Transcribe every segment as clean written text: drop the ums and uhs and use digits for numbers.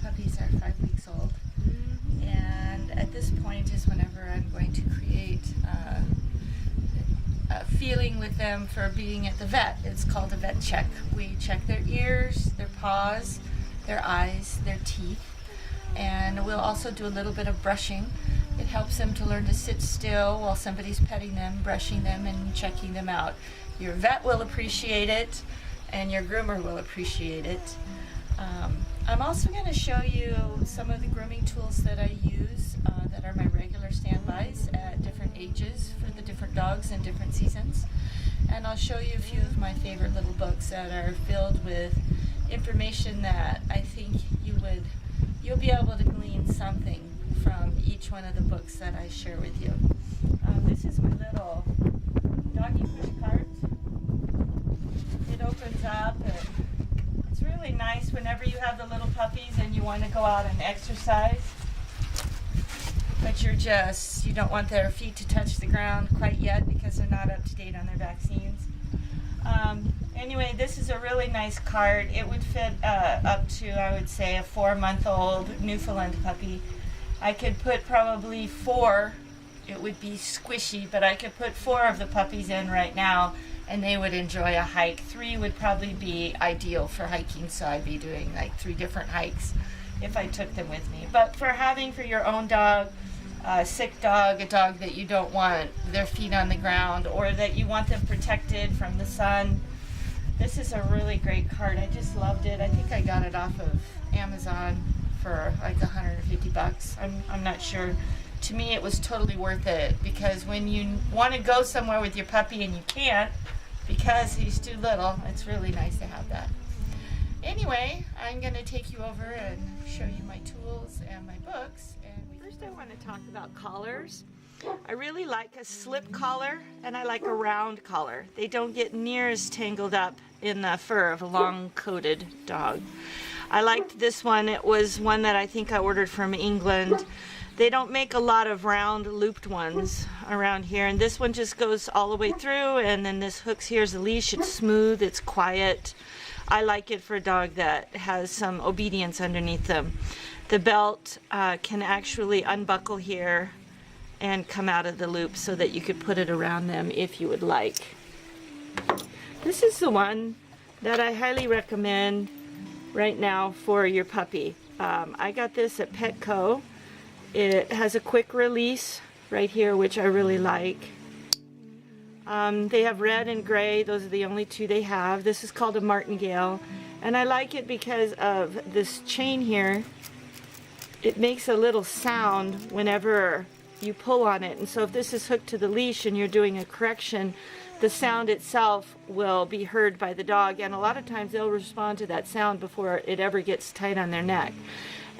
puppies are 5 weeks old. And at this point is whenever I'm going to create a feeling with them for being at the vet. It's called a vet check. We check their ears, their paws, their eyes, their teeth, and we'll also do a little bit of brushing. It helps them to learn to sit still while somebody's petting them, brushing them, and checking them out. Your vet will appreciate it, and your groomer will appreciate it. I'm also going to show you some of the grooming tools that I use that are my regular standbys at different ages for the different dogs in different seasons. And I'll show you a few of my favorite little books that are filled with information that I think you'll be able to glean something from each one of the books that I share with you. This is my little doggy push cart. It opens up and it's really nice whenever you have the little puppies and you want to go out and exercise, but you don't want their feet to touch the ground quite yet because they're not up to date on their vaccines. Anyway, this is a really nice cart. It would fit up to, I would say, a 4-month-old Newfoundland puppy. I could put probably 4. It would be squishy, but I could put 4 of the puppies in right now and they would enjoy a hike. 3 would probably be ideal for hiking, so I'd be doing like 3 different hikes if I took them with me. But for having for your own dog, a sick dog, a dog that you don't want their feet on the ground or that you want them protected from the sun, this is a really great cart. I just loved it. I think I got it off of Amazon for like $150. I'm not sure. To me, it was totally worth it because when you want to go somewhere with your puppy and you can't because he's too little, it's really nice to have that. Anyway, I'm going to take you over and show you my tools and my books. And first I want to talk about collars. I really like a slip collar and I like a round collar. They don't get near as tangled up in the fur of a long-coated dog. I liked this one. It was one that I think I ordered from England. They don't make a lot of round looped ones around here, and this one just goes all the way through, and then this hooks here is a leash. It's smooth, it's quiet. I like it for a dog that has some obedience underneath them. The belt can actually unbuckle here and come out of the loop so that you could put it around them if you would like. This is the one that I highly recommend right now for your puppy. I got this at Petco. It has a quick release right here, which I really like. They have red and gray. Those are the only 2 they have. This is called a martingale, and I like it because of this chain here. It makes a little sound whenever you pull on it, and so if this is hooked to the leash and you're doing a correction, the sound itself will be heard by the dog, and a lot of times they'll respond to that sound before it ever gets tight on their neck.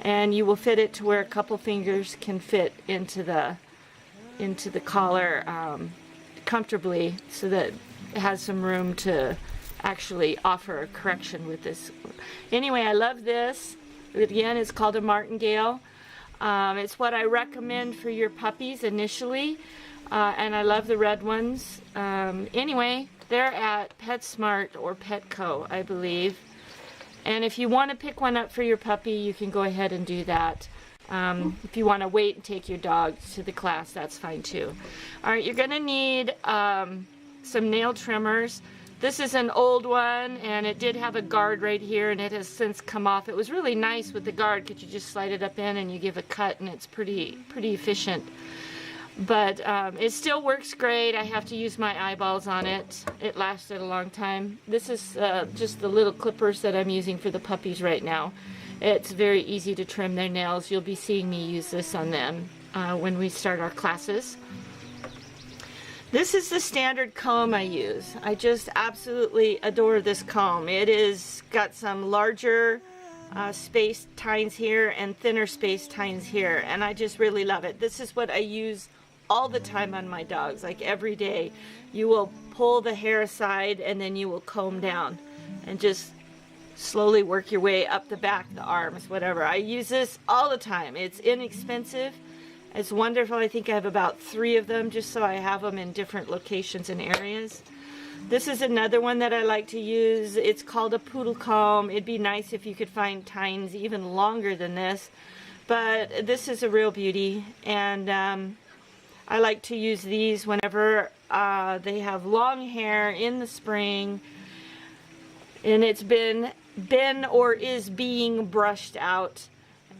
And you will fit it to where a couple fingers can fit into the collar comfortably, so that it has some room to actually offer a correction with this. Anyway, I love this. Again, it's called a martingale. It's what I recommend for your puppies initially, and I love the red ones. Anyway, they're at PetSmart or Petco, I believe. And if you want to pick one up for your puppy, you can go ahead and do that. If you want to wait and take your dog to the class, that's fine too. Alright, you're going to need some nail trimmers. This is an old one, and it did have a guard right here, and it has since come off. It was really nice with the guard because you just slide it up in and you give a cut, and it's pretty efficient. But it still works great. I have to use my eyeballs on it. It lasted a long time. This is just the little clippers that I'm using for the puppies right now. It's very easy to trim their nails. You'll be seeing me use this on them when we start our classes. This is the standard comb I use. I just absolutely adore this comb. It is got some larger space tines here and thinner space tines here, and I just really love it. This is what I use all the time on my dogs. Like every day you will pull the hair aside and then you will comb down and just slowly work your way up the back, the arms, whatever. I use this all the time. It's inexpensive. It's wonderful. I think I have about 3 of them just so I have them in different locations and areas. This is another one that I like to use. It's called a poodle comb. It'd be nice if you could find tines even longer than this, but this is a real beauty, and I like to use these whenever they have long hair in the spring and it's been or is being brushed out.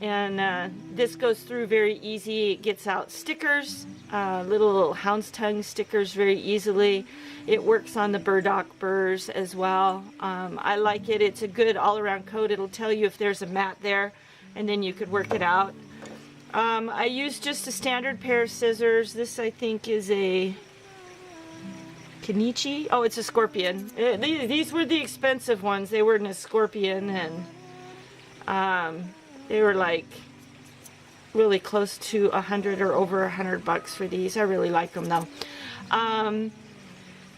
And this goes through very easy. It gets out stickers, little hound's tongue stickers very easily. It works on the burdock burrs as well. I like it. It's a good all-around coat. It'll tell you if there's a mat there, and then you could work it out. I use just a standard pair of scissors. This, I think, is a Kenichi. Oh, it's a scorpion. These were the expensive ones. They were in a scorpion, and they were like really close to 100 or over $100 for these. I really like them though.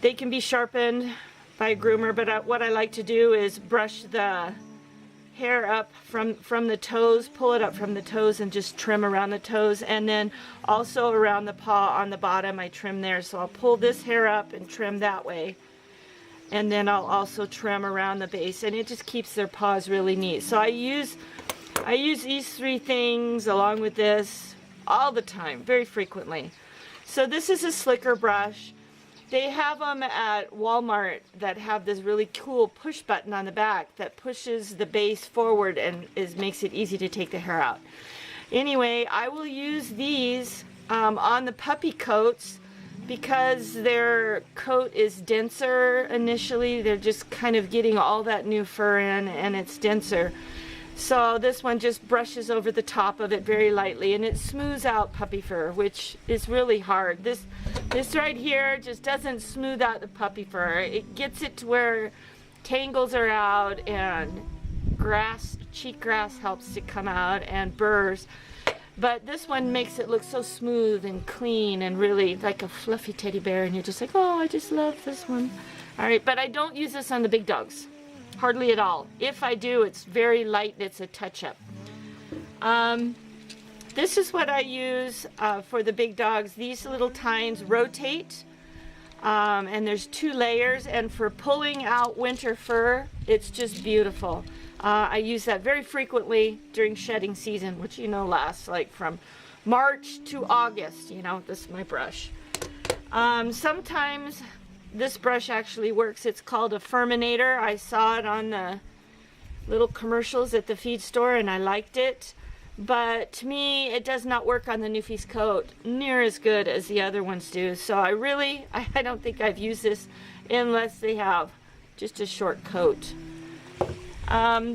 They can be sharpened by a groomer, but what I like to do is brush the hair up from the toes, pull it up from the toes and just trim around the toes, and then also around the paw on the bottom I trim there. So I'll pull this hair up and trim that way, and then I'll also trim around the base, and it just keeps their paws really neat. So I use these three things along with this all the time, very frequently. So this is a slicker brush. They have them at Walmart that have this really cool push button on the back that pushes the base forward and makes it easy to take the hair out. Anyway, I will use these on the puppy coats because their coat is denser initially. They're just kind of getting all that new fur in, and it's denser. So this one just brushes over the top of it very lightly, and it smooths out puppy fur, which is really hard. This right here just doesn't smooth out the puppy fur. It gets it to where tangles are out, and grass, cheek grass helps to come out, and burrs. But this one makes it look so smooth and clean and really like a fluffy teddy bear, and you're just like, oh, I just love this one. All right, but I don't use this on the big dogs. Hardly at all. If I do, it's very light and it's a touch-up. This is what I use for the big dogs. These little tines rotate, and there's 2 layers, and for pulling out winter fur, it's just beautiful. I use that very frequently during shedding season, which lasts like from March to August. This is my brush. Sometimes this brush actually works. It's called a Furminator. I saw it on the little commercials at the feed store and I liked it. But to me, it does not work on the Newfie's coat near as good as the other ones do. So I don't think I've used this unless they have just a short coat.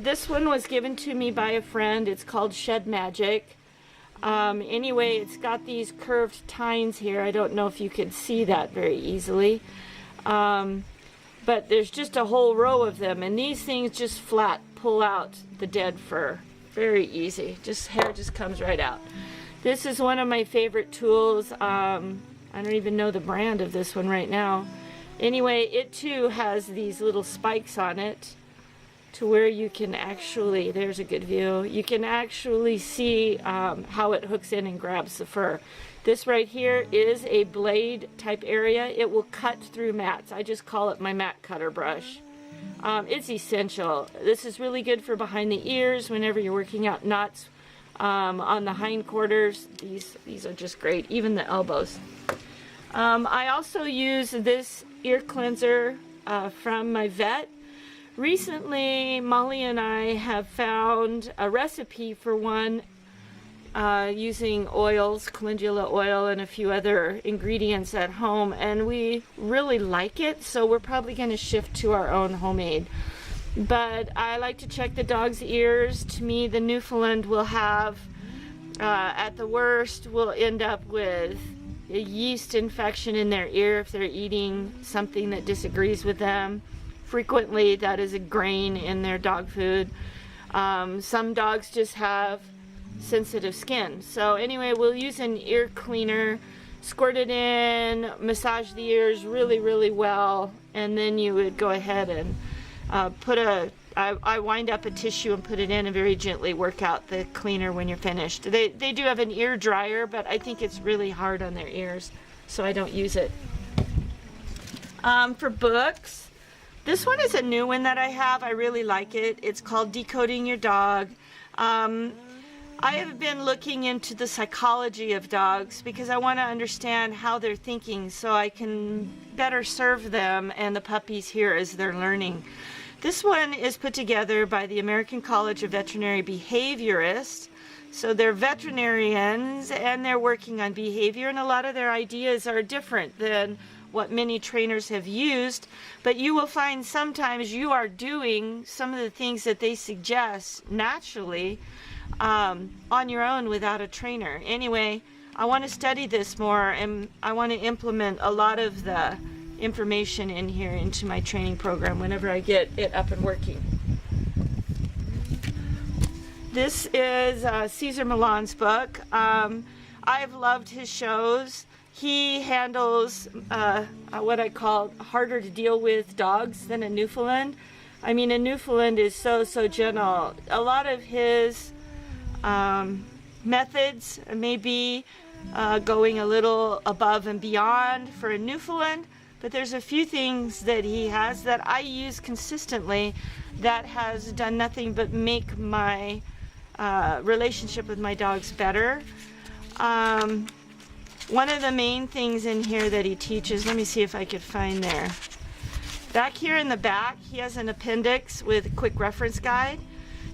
This one was given to me by a friend. It's called Shed Magic. Anyway, it's got these curved tines here. I don't know if you can see that very easily. But there's just a whole row of them, and these things just flat pull out the dead fur. Very easy. Hair just comes right out. This is one of my favorite tools. I don't even know the brand of this one right now. Anyway, it too has these little spikes on it to where you can actually, there's a good view, you can actually see how it hooks in and grabs the fur. This right here is a blade type area. It will cut through mats. I just call it my mat cutter brush. It's essential. This is really good for behind the ears whenever you're working out knots on the hindquarters. These are just great, even the elbows. I also use this ear cleanser from my vet. Recently, Molly and I have found a recipe for one using oils, calendula oil, and a few other ingredients at home, and we really like it, so we're probably going to shift to our own homemade. But I like to check the dog's ears. To me, the Newfoundland will have, at the worst, will end up with a yeast infection in their ear if they're eating something that disagrees with them. Frequently, that is a grain in their dog food. Some dogs just have sensitive skin. So anyway, we'll use an ear cleaner, squirt it in, massage the ears really, really well, and then you would go ahead and I wind up a tissue and put it in and very gently work out the cleaner when you're finished. They do have an ear dryer, but I think it's really hard on their ears, so I don't use it. For books, this one is a new one that I have. I really like it. It's called Decoding Your Dog. I have been looking into the psychology of dogs because I want to understand how they're thinking so I can better serve them and the puppies here as they're learning. This one is put together by the American College of Veterinary Behaviorists. So they're veterinarians and they're working on behavior, and a lot of their ideas are different than what many trainers have used, but you will find sometimes you are doing some of the things that they suggest naturally on your own without a trainer. Anyway, I want to study this more, and I want to implement a lot of the information in here into my training program whenever I get it up and working. This is Cesar Millan's book. I've loved his shows. He handles what I call harder to deal with dogs than a Newfoundland. I mean, a Newfoundland is so gentle. A lot of his methods may be going a little above and beyond for a Newfoundland, but there's a few things that he has that I use consistently that has done nothing but make my relationship with my dogs better. One of the main things in here that he teaches, let me see if I could find there. Back here in the back, he has an appendix with a quick reference guide.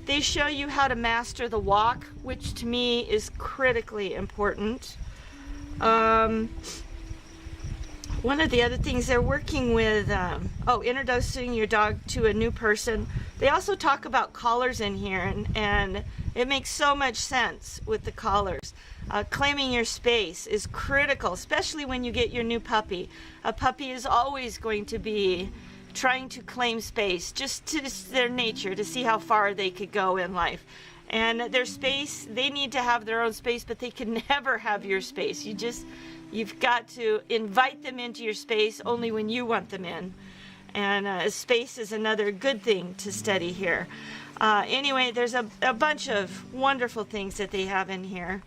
They show you how to master the walk, which to me is critically important. One of the other things they're working with, introducing your dog to a new person. They also talk about collars in here, and it makes so much sense with the collars. Claiming your space is critical, especially when you get your new puppy. A puppy is always going to be trying to claim space, just to their nature, to see how far they could go in life. And their space, they need to have their own space, but they can never have your space. You've got to invite them into your space only when you want them in. And space is another good thing to study here. Anyway, there's a bunch of wonderful things that they have in here.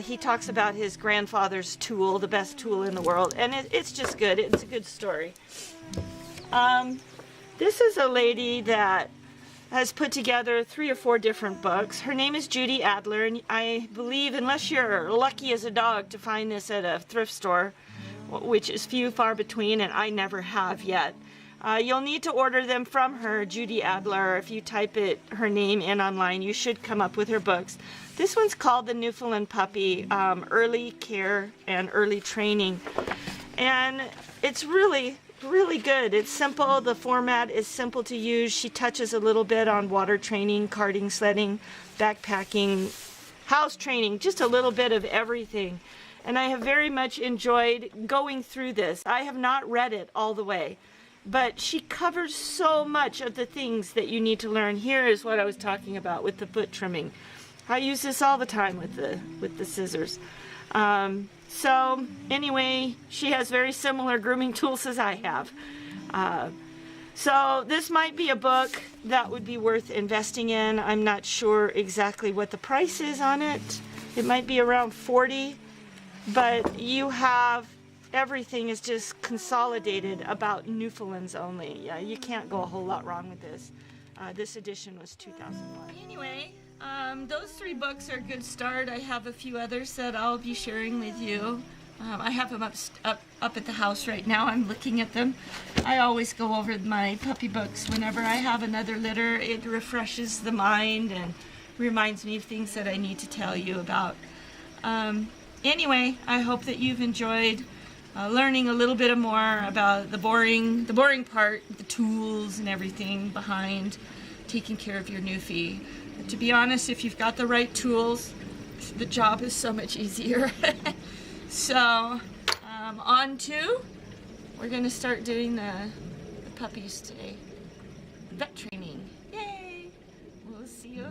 He talks about his grandfather's tool, the best tool in the world, and it's just good. It's a good story. This is a lady that has put together 3 or 4 different books. Her name is Judy Adler, and I believe, unless you're lucky as a dog to find this at a thrift store, which is few far between, and I never have yet, you'll need to order them from her, Judy Adler. If you type her name in online, you should come up with her books. This one's called The Newfoundland Puppy, Early Care and Early Training. And it's really good. It's simple. The format is simple to use. She touches a little bit on water training, carting, sledding, backpacking, house training, just a little bit of everything. And I have very much enjoyed going through this. I have not read it all the way, but she covers so much of the things that you need to learn. Here is what I was talking about with the foot trimming. I use this all the time with the scissors. So anyway, she has very similar grooming tools as I have. So this might be a book that would be worth investing in. I'm not sure exactly what the price is on it. It might be around $40, but you have everything is just consolidated about Newfoundlands only. Yeah, you can't go a whole lot wrong with this. This edition was 2001. Anyway, those 3 books are a good start. I have a few others that I'll be sharing with you. I have them up at the house right now. I'm looking at them. I always go over my puppy books whenever I have another litter. It refreshes the mind and reminds me of things that I need to tell you about. Anyway, I hope that you've enjoyed learning a little bit more about the boring part, the tools and everything behind taking care of your Newfie. To be honest, if you've got the right tools, the job is so much easier. So, we're going to start doing the puppies today. Vet training. Yay! We'll see you